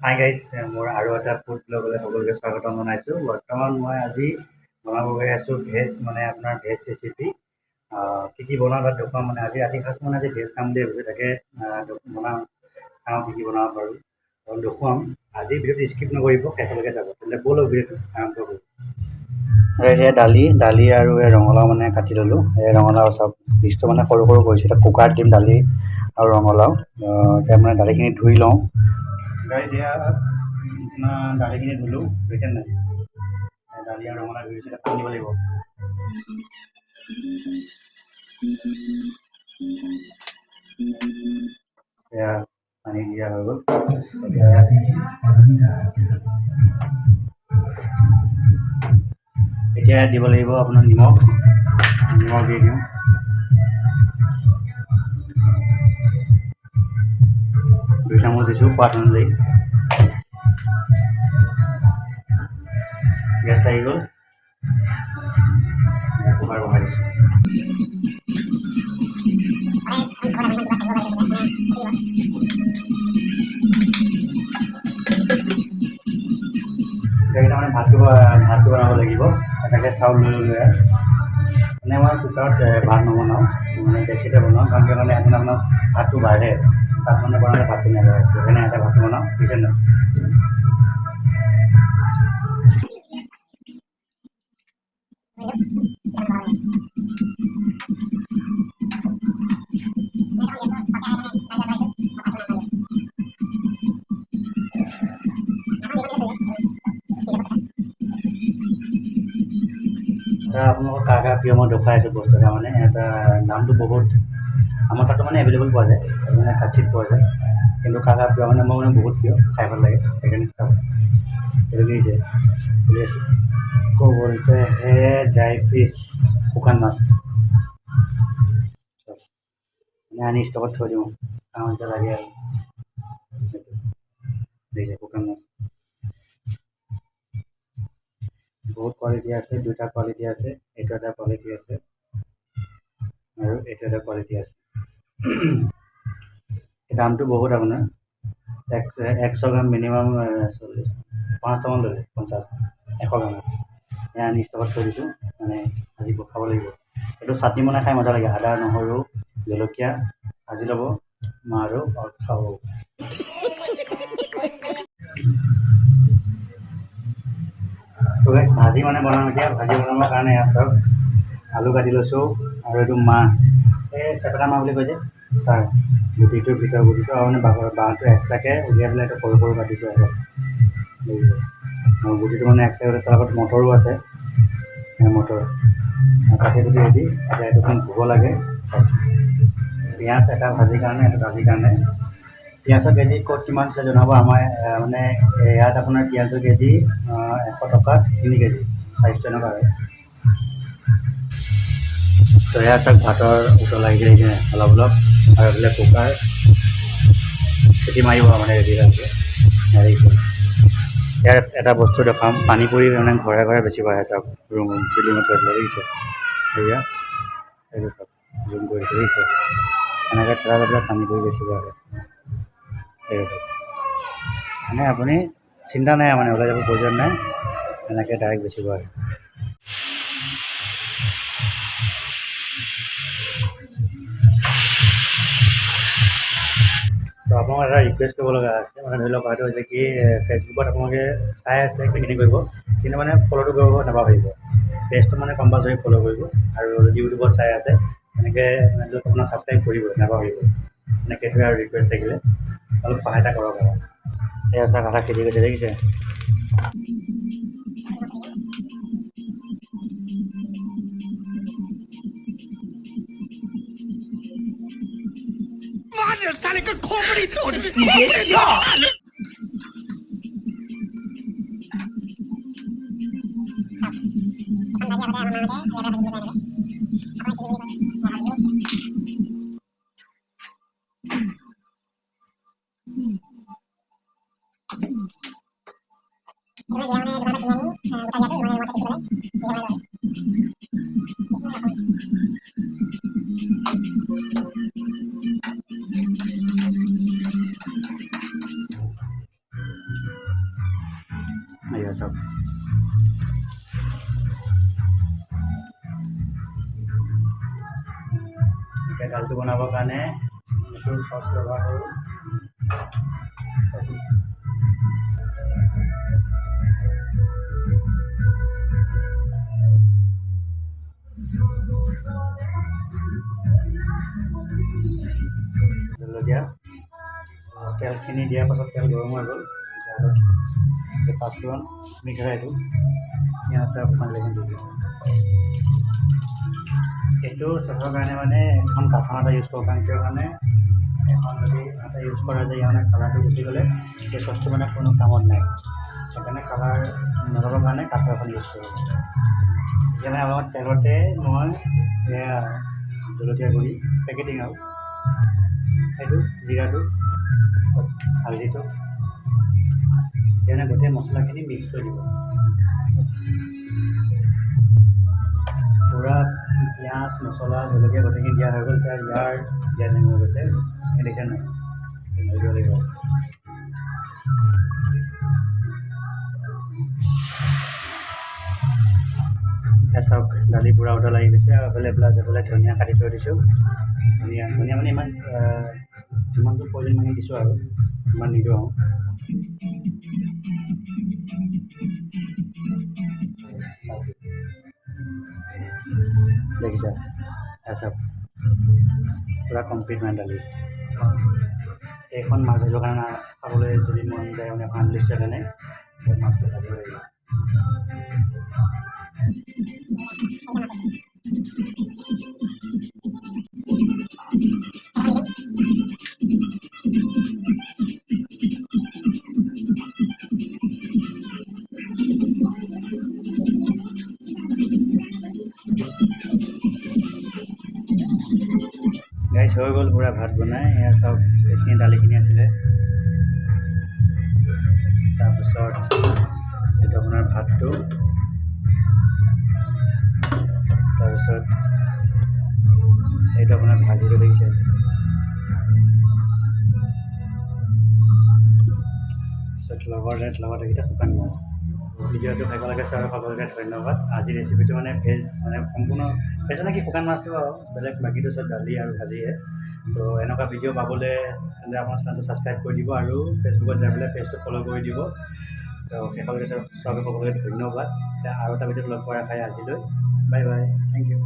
Hi guys, মোৰ আৰু এটা ফুড ব্লগলৈ সকলোকে স্বাগতম জনাইছোঁ। বৰ্তমান মই আজি বনাব গৈ আছোঁ ভেজ, মানে আপোনাৰ ভেজ ৰেচিপি। কি কি বনাওঁ তাত দেখুৱাম, মানে আজি ৰাতি সাঁজ মানে আজি ভেজ খাম বুলি ভাবিছোঁ, তাকে বনাওঁ, চাওঁ কি কি বনাব পাৰোঁ আৰু দেখুৱাম। আজি ভিডিঅ'টো স্কিপ নকৰিব, শেষলৈকে যাব। তেন্তে ব'লক ভিডিঅ'টো আৰম্ভ কৰোঁ। সেয়া দালি আৰু এই ৰঙালাও মানে কাটি ল'লোঁ। এই ৰঙালাও চব পিচটো মানে সৰু সৰু কৰিছোঁ। এতিয়া কুকাৰত দিম দালি আৰু ৰঙালাও। এতিয়া মানে দালিখিনি ধুই লওঁ। গাইজ এয়া আপোনাৰ দালিখিনি ধুলোঁ, বুজিছে নাই? দালি আৰু ৰঙালাও ধুইছোঁ, এতিয়া পানী দিব লাগিব। এয়া পানী দিয়া হৈ গ'ল। এতিয়া দিব লাগিব আপোনাৰ নিমখ দি দিওঁ। দুই চামুচ দিছোঁ সোৱাদ অনুযায়ী। গেছ লাগি গ'ল, কুকাৰ বহাই দিছোঁ। এতিয়া মানে ভাতটো বনাব লাগিব। এটাকে চাউল লৈ ল'লোঁ। মানে মই কুকাৰত ভাত নবনাওঁ, মানে ডেকচিতে বনাওঁ, কাৰণ কিয় মানে এখন আপোনাৰ ভাতটো বাঢ়ে, তাত মানে বনালে ভাতটো নাবাঢ়ে। সেইকাৰণে এটা ভাতটো বনাওঁ, বুজিছে নাই? এটা আপোনালোকক কাৰ কাৰ প্ৰিয় মই দেখুৱাই আছোঁ বস্তু এটা, মানে এটা দামটো বহুত, আমাৰ তাতো মানে এভেইলেবল পোৱা যায়, মানে কাটচিত পোৱা যায়, কিন্তু কাৰ কাৰ প্ৰিয় মানে মই মানে বহুত প্ৰিয়, খাই ভাল লাগে, সেইকাৰণে চাওক এইটো কিনিছে বুজি আছোঁ। আকৌ বলতে হে ড্ৰাই ফিছ, শুকান মাছ মানে আনি ষ্টকত থৈ দিওঁ, কাৰণ এতিয়া লাগে আৰু দেখিছে শুকান মাছ। বহুত কোৱালিটি আছে, দুটা কোৱালিটি আছে, এইটো এটা কোৱালিটি আছে আৰু এইটো এটা কোৱালিটি আছে। দামটো বহুত আপোনাৰ 100 গ্ৰাম মিনিমাম 5টামান ল'লে, 50 100 গ্ৰামত। আনি ষ্টকত থৈ দিছোঁ, মানে আজি খাব লাগিব। এইটো চাটনি বনাই খাই মজা লাগে, আদা নহৰু জলকীয়া ভাজি ল'ব আৰু খাব। ভাজি মানে বনাওঁ, এতিয়া ভাজি বনাবৰ কাৰণে ইয়াত ধৰক আলু কাটি লৈছোঁ, আৰু এইটো মাহ, এই চেপেটা মাহ বুলি কয় যে তাৰ গুটিটোৰ ভিতৰৰ গুটিটো, আৰু মানে বাঁহটো এক্সট্ৰাকৈ উলিয়াই পেলাই এইটো সৰু সৰু কাটিছোঁ আৰু গুটিটো মানে এক্সট্ৰাকৈ। তাৰ লগত মটৰো আছে, মটৰ কাটি কুটি দি এতিয়া এইটোখন ধুব লাগে। পিঁয়াজ এটা ভাজিৰ কাৰণে, এটা ভাজিৰ কাৰণে। পিঁয়াজৰ কেজি ক'ত কিমান আছে জনাব। আমাৰ মানে ইয়াত আপোনাৰ পিঁয়াজৰ কেজি 100 টকাত 3 কেজি, চাইজটো এনেকুৱা হয়। তো এয়া চাওক ভাতৰ উতলাই কিনে অলপ অলপ, আৰু এইফালে কুকাৰ চিটি মাৰিব মানে ৰেডি হৈছে। ইয়াৰ এটা বস্তু দেখাম, পানী পুৰি মানে ঘৰে ঘৰে বেছি আহে চাওক, বিল্ডিঙত থৈ দিলে দেখিছে। সেয়া এইটো চাওক, জুম কৰি দেখিছে, এনেকৈ থোৱা পেলাই পানী পুৰি বেছিকৈ আহে। মানে আপুনি চিন্তা নাই, মানে ওলাই যাব প্ৰয়োজন নাই, এনেকৈ ডাইৰেক্ট বেছিব আহে। তো আপোনাক এটা ৰিকুৱেষ্ট কৰিব লগা আছে, মানে ধৰি লওক হয়তো হৈছে কি ফেচবুকত আপোনালোকে চাই আছে সেইখিনি কৰিব, কিন্তু মানে ফ'ল'টো কৰিব নাপাহৰিব। পেজটো মানে কম্পালচৰি ফ'ল' কৰিব, আৰু যদি ইউটিউবত চাই আছে এনেকৈ আপোনাৰ ছাবস্ক্ৰাইব কৰিব নাপাহৰিব। মানে সেইটোৱে আৰু ৰিকুৱেষ্ট থাকিলে অলপ সহায়তা কৰক আৰু। এই আছে আধা খেতি গৈছে দেখিছে।你别笑。এয়া চাওক এতিয়া ডালটো বনাবৰ কাৰণে এইটো চচ ব্যৱহাৰ কৰোঁ। জলকীয়া তেলখিনি দিয়াৰ পাছত তেল গৰম হৈ গ'ল, এতিয়া পাঁচফোৰণ মিক্স এইটো পিঁয়াজ আৰু পানীলাখিনি দি দিওঁ। এইটো চচৰ কাৰণে মানে এখন কাঠৰ আটা ইউজ কৰোঁ, কাৰণ কিয় কাৰণে এখন যদি আটা ইউজ কৰা যায় মানে কালাৰটো গুচি গ'লে সেই চচটো মানে কোনো কামত নাই, সেইকাৰণে কালাৰ নলবৰ কাৰণে কাঠৰ এখন ইউজ কৰোঁ। এতিয়া মানে অলপ তেলতে মই এয়া জলকীয়া গুড়ি পেকেটিং আৰু সেইটো জিৰাটো হালধিটো মানে গোটেই মছলাখিনি মিক্স কৰি দিব। পূৰা পিঁয়াজ মছলা জলকীয়া গোটেইখিনি দিয়া হৈ গ'ল। এতিয়া ইয়াৰ দিয়া টাইম হৈ গৈছে, দেখিছে নাই দিব লাগিব। এতিয়া চাওক দালি পূৰা উতল লাগি গৈছে আৰু এফালে ধনিয়া কাটি থৈ দিছোঁ। ধনিয়া মানে ইমান যিমানটো প্ৰয়োজন মানে দিছোঁ আৰু ইমান নিদিওঁ আৰু দেখিছা চাওক পূৰা কমপ্লিট মানে দালি। এইখন মাছ ভাজিবৰ কাৰণে খাবলৈ যদি মন যায় মানে এখন লিষ্টৰ কাৰণে মাছটো ভাজিব লাগিব। গাইছ হৈ গ'ল পূৰা ভাত বনাই। এয়া চাওক এইখিনি দালিখিনি আছিলে, তাৰপিছত এইটো আপোনাৰ ভাতটো, তাৰপিছত এইটো আপোনাৰ ভাজিটো দেখিছে, তাৰপিছত লগত এইকেইটা শুকান মাছ। ভিডিঅ'টো সকলোকে চাই সকলোকে ধন্যবাদ। আজিৰ ৰেচিপিটো মানে ভেজ মানে সম্পূৰ্ণ ভেজ মানে কি শুকান মাছটো আৰু বেলেগ বাকীটো চব দালি আৰু ভাজিহে। তো এনেকুৱা ভিডিঅ' পাবলৈ তেন্তে আপোনাৰ চেনেলটো ছাবস্ক্ৰাইব কৰি দিব আৰু ফেচবুকত যাই পেলাই পেজটো ফ'ল' কৰি দিব। তো সকলোকে ধন্যবাদ। এতিয়া আৰু এটা ভিডিঅ'ত লগ পোৱাৰ আশাৰে আজিলৈ বাই বাই, থেংক ইউ।